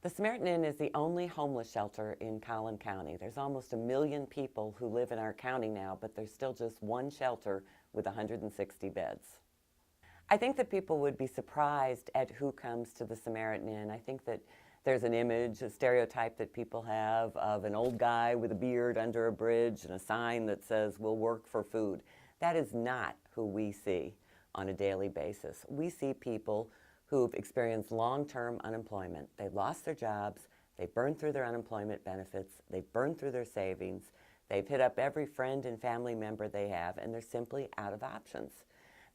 The Samaritan Inn is the only homeless shelter in Collin County. There's almost 1 million people who live in our county now, but there's still just one shelter with 160 beds. I think that people would be surprised at who comes to the Samaritan Inn. I think that there's an image, a stereotype that people have of an old guy with a beard under a bridge and a sign that says, "We'll work for food." That is not who we see on a daily basis. We see people who've experienced long-term unemployment. They've lost their jobs, they've burned through their unemployment benefits, they've burned through their savings, they've hit up every friend and family member they have, and they're simply out of options.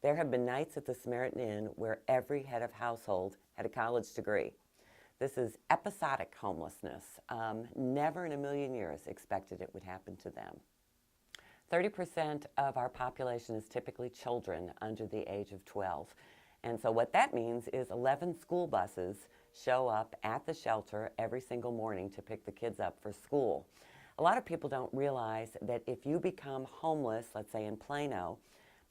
There have been nights at the Samaritan Inn where every head of household had a college degree. This is episodic homelessness. Never in a million years expected it would happen to them. 30% of our population is typically children under the age of 12. And so what that means is 11 school buses show up at the shelter every single morning to pick the kids up for school. A lot of people don't realize that if you become homeless, let's say in Plano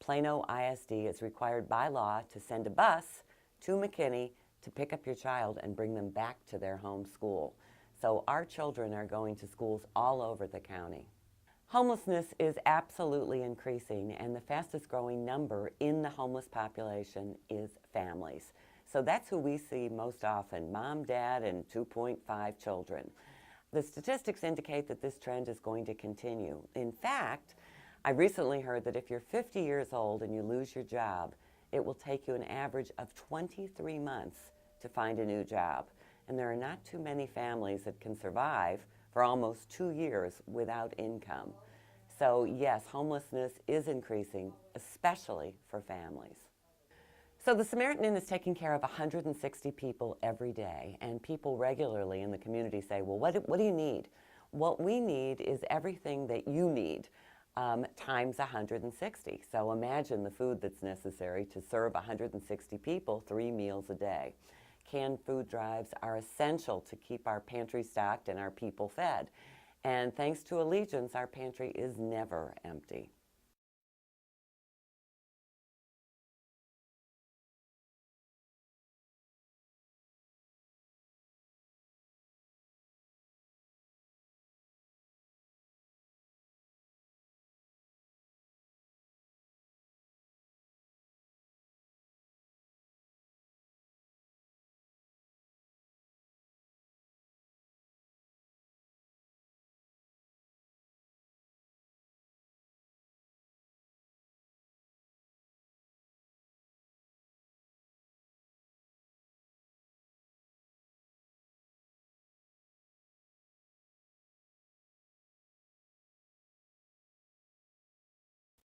ISD is required by law to send a bus to McKinney to pick up your child and bring them back to their home school. So our children are going to schools all over the county. Homelessness is absolutely increasing, and the fastest growing number in the homeless population is families. So that's who we see most often, mom, dad, and 2.5 children. The statistics indicate that this trend is going to continue. In fact, I recently heard that if you're 50 years old and you lose your job, it will take you an average of 23 months to find a new job. And there are not too many families that can survive for almost 2 years without income. So yes, homelessness is increasing, especially for families. So the Samaritan Inn is taking care of 160 people every day, and people regularly in the community say, well, what do you need? What we need is everything that you need times 160. So imagine the food that's necessary to serve 160 people 3 meals a day. Canned food drives are essential to keep our pantry stocked and our people fed. And thanks to Allegiance, our pantry is never empty.